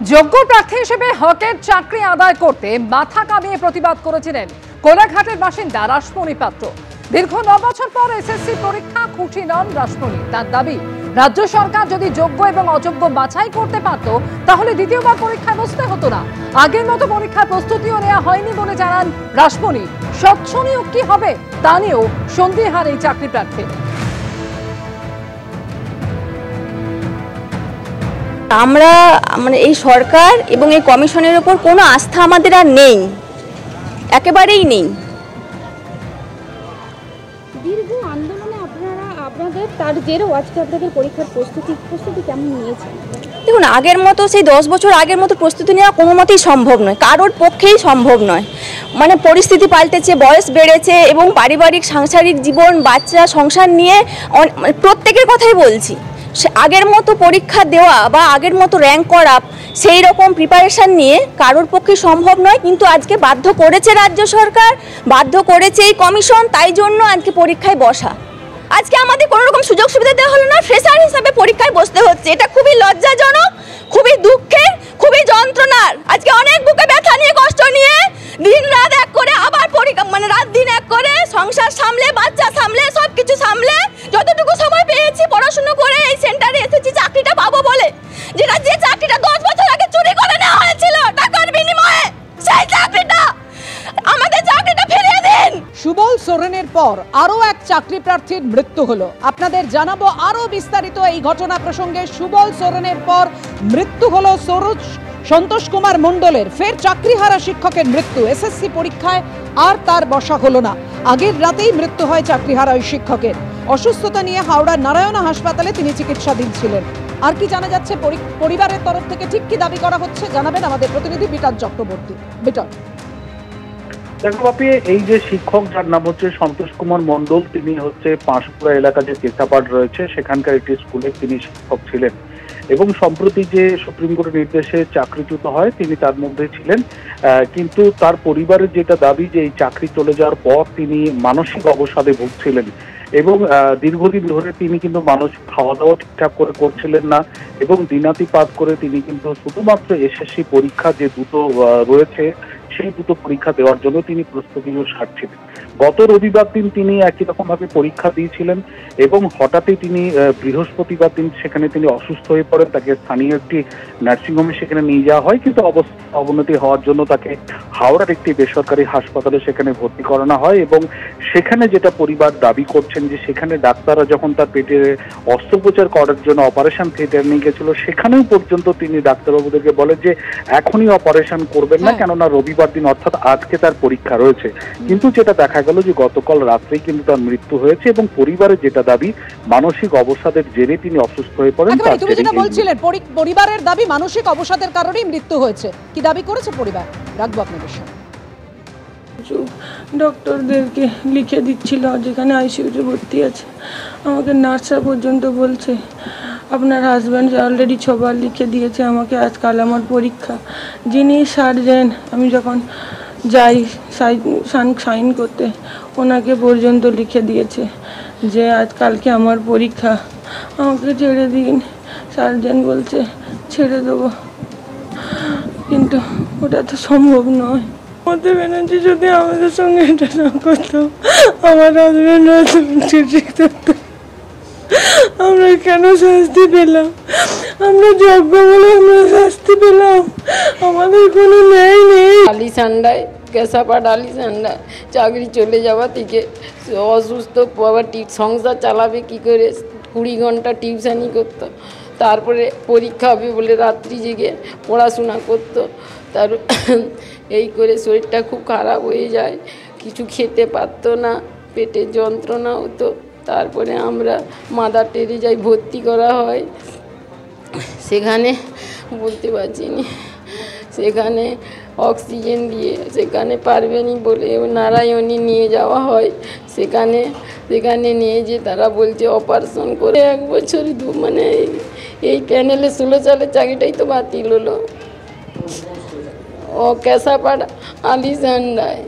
যোগ্য প্রার্থী হিসেবে হকের চাকরি আদায় করতে মাথা কামিয়ে প্রতিবাদ করেছিলেন কোলাঘাটের বাসিন্দা রাসমণি পাত্র। দীর্ঘ 9 বছর পর এসএসসি পরীক্ষা খুশি নন রাসমণি। তার দাবি, রাজ্য সরকার যদি যোগ্য এবং অযোগ্য বাছাই করতে পারত তাহলে দ্বিতীয়বার পরীক্ষায় বসতে হতো না। আগের মতো পরীক্ষার প্রস্তুতিও নেওয়া হয়নি বলে জানান রাসমণি। স্বচ্ছ নিয়োগ কি হবে তা নিয়েও সন্দিহান এই চাকরি প্রার্থী। আমরা এই সরকার এবং এই কমিশনের উপর কোনো আস্থা আমাদের আর নেই, একেবারেই নেই। দীর্ঘ আন্দোলনে আপনাদের তার জেরেও আজকে আপনাদের পরীক্ষার প্রস্তুতি কেমন নিয়েছেন? দেখুন, আগের মতো সেই 10 বছর আগের মতো প্রস্তুতি নেওয়া কোনো মতেই সম্ভব নয়, কারোর পক্ষেই সম্ভব নয়। পরিস্থিতি পাল্টেছে, বয়স বেড়েছে এবং পারিবারিক সাংসারিক জীবন, বাচ্চা, সংসার নিয়ে প্রত্যেকের কথাই বলছি। আগের মতো পরীক্ষা দেওয়া বা আগের মতো র্যাঙ্ক করা, সেই রকম প্রিপারেশান নিয়ে কারোর পক্ষে সম্ভব নয়। কিন্তু আজকে বাধ্য করেছে রাজ্য সরকার, বাধ্য করেছে এই কমিশন, তাই জন্য আজকে পরীক্ষায় বসা। আজকে আমাদের কোনো রকম সুযোগ সুবিধা দেওয়া হলো না, ফ্রেশার হিসাবে পরীক্ষায় বসতে হচ্ছে। এটা খুবই লজ্জাজনক, খুবই দুঃখের, খুবই যন্ত্রণার। আজকে অনেক বুকে ব্যথা নিয়ে, কষ্ট নিয়ে দিন রাত এক করে আবার পরীক্ষা রাত দিন এক করে সংসার সামলে, বাচ্চা সামলে, সব কিছু সামলে যতটুকু সময় পেয়েছি পড়াশুনো করে এই সেন্টারে এসেছি চাকরিটা পাবো বলে। যে চাকরিটা 10 বছর আগে চুরি করে নেওয়া হয়েছিল টাকার বিনিময়ে, সেই চাকরিটা, আমাদের চাকরিটা ফিরিয়ে দিন। সুবল সোরেনের পর আরো এক চাকরি প্রার্থীর মৃত্যু হলো। আপনাদের জানাবো আরো বিস্তারিত এই ঘটনা প্রসঙ্গে। সুবল সোরেনের পর মৃত্যু হলো সন্তোষ কুমার মণ্ডলের। ফের চাকরিহারা শিক্ষকের মৃত্যু। এসএসসি পরীক্ষায় আর তার বসা হলো না। আগের রাতেই মৃত্যু হয় চাকরিহারা ওই শিক্ষকের। অসুস্থতা নিয়ে হাওড়ার নারায়ণা হাসপাতালে তিনি চিকিৎসাধীন ছিলেন। আর কি জানা যাচ্ছে পরিবারের তরফ থেকে, ঠিক কি দাবি করা হচ্ছে, জানাবেন আমাদের প্রতিনিধি বিটান চক্রবর্তী। বিটান, দেখো বাপি, এই যে শিক্ষক যার নাম হচ্ছে সন্তোষ কুমার মণ্ডল, তিনি হচ্ছে পাঁশকুড়া এলাকা যে কেসাপাড় রয়েছে সেখানকার একটি স্কুলে তিনি শিক্ষক ছিলেন এবং সম্প্রতি যে সুপ্রিম কোর্টের নির্দেশে চাকরিচ্যুত হয় তিনি তার মধ্যে ছিলেন। কিন্তু তার পরিবারের যেটা দাবি যে এই চাকরি চলে যাওয়ার পর তিনি মানসিক অবসাদে ভুগছিলেন এবং দীর্ঘদিন ধরে তিনি কিন্তু মানসিক খাওয়া দাওয়া ঠিকঠাক করে করছিলেন না এবং দিনাতিপাত করে তিনি কিন্তু শুধুমাত্র এসএসসি পরীক্ষা যে দুটো রয়েছে সেই দুটো পরীক্ষা দেওয়ার জন্য তিনি প্রস্তুতিও সারছিলেন। গত রবিবার দিন তিনি একই রকম ভাবে পরীক্ষা দিয়েছিলেন এবং হঠাৎই তিনি বৃহস্পতিবার দিন সেখানে তিনি অসুস্থ হয়ে পড়েন। তাকে স্থানীয় একটি নার্সিংহোমে সেখানে নিয়ে যাওয়া হয়, কিন্তু অবস্থা অবনতি হওয়ার জন্য তাকে হাওড়ার একটি বেসরকারি হাসপাতালে সেখানে ভর্তি করানো হয় এবং সেখানে যেটা পরিবার দাবি করছেন যে সেখানে ডাক্তাররা যখন তার পেটে অস্ত্রোপচার করার জন্য অপারেশন থিয়েটার নিয়ে গেছিল সেখানেও পর্যন্ত তিনি ডাক্তারবাবুদেরকে বলেন যে এখনই অপারেশন করবেন না, কেননা রবিবার দিন অর্থাৎ আজকে তার পরীক্ষা রয়েছে। কিন্তু যেটা দেখা গেল যে গতকাল রাত্রেই কিন্তু তার মৃত্যু হয়েছে এবং পরিবারের যেটা দাবি মানসিক অবসাদের জেরে তিনি অসুস্থ হয়ে পড়েন। তুমি যেটা বলছিলেন পরিবারের দাবি মানসিক অবসাদের কারণেই মৃত্যু হয়েছে, কি দাবি করেছে পরিবার? রাখবো আপনাদের সাথে। ডক্টরদেরকে লিখে দিচ্ছিল যেখানে আইসিইউতে ভর্তি আছে, আমাকে নার্সরা পর্যন্ত বলছে আপনার হাজব্যান্ড অলরেডি 6 বার লিখে দিয়েছে আমাকে, আজকাল আমার পরীক্ষা। যিনি সার্জেন, আমি যখন যাই সাইন করতে ওনাকে পর্যন্ত লিখে দিয়েছে যে আজকালকে আমার পরীক্ষা, আমাকে ছেড়ে দিন। সার্জেন বলছে ছেড়ে দেবো, কিন্তু ওটা তো সম্ভব নয়। মমতা ব্যানার্জি যদি আমাদের সঙ্গে এটা না করতো, আমার হাজব্যান্ডরা ঠিক থাকতো। আমরা কেন শাস্তি পেলাম? আমরা যোগ্য বলে আমরা শাস্তি পেলাম, আমাদের কোনো ন্যায় নেই। আলিসান্ডায় কেসাপাড় আলিসান্ডায় চাকরি চলে যাওয়া থেকে অসুস্থ, বাবা সংসার চালাবে কি করে, 20 ঘন্টা টিউশানি করতো, তারপরে পরীক্ষা হবে বলে রাত্রি জেগে পড়াশোনা করতো। তার এই করে শরীরটা খুব খারাপ হয়ে যায়, কিছু খেতে পারতো না, পেটে যন্ত্রণা হতো। তারপরে আমরা মাদার টেরেজায় ভর্তি করা হয়, সেখানে বলতে পারছি না, সেখানে অক্সিজেন দিয়ে সেখানে পারবেনি বলে নারায়ণী নিয়ে যাওয়া হয়। সেখানে নিয়ে যে তারা বলছে অপারেশন করে 1 বছর এই প্যানেলে 16 সালের চাকরিটাই তো বাতিল হলো। ও কেসাপাড় আলিসান্ডায়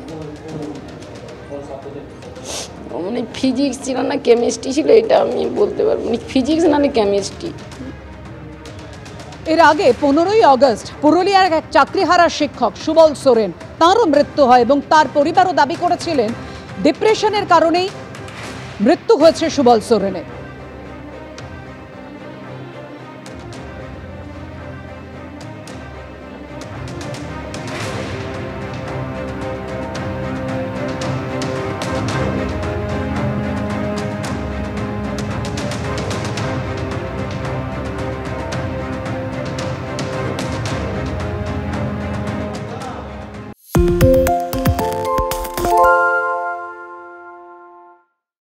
ফিজিক্স ছিল না কেমিস্ট্রি ছিল, এটা আমি বলতে পারবো না, ফিজিক্স নাহলে কেমিস্ট্রি। এর আগে 15ই আগস্ট পুরুলিয়ার এক চাকরিহারা শিক্ষক সুবল সোরেন তাঁরও মৃত্যু হয় এবং তার পরিবারও দাবি করেছিলেন ডিপ্রেশনের কারণেই মৃত্যু হয়েছে সুবল সোরেনের।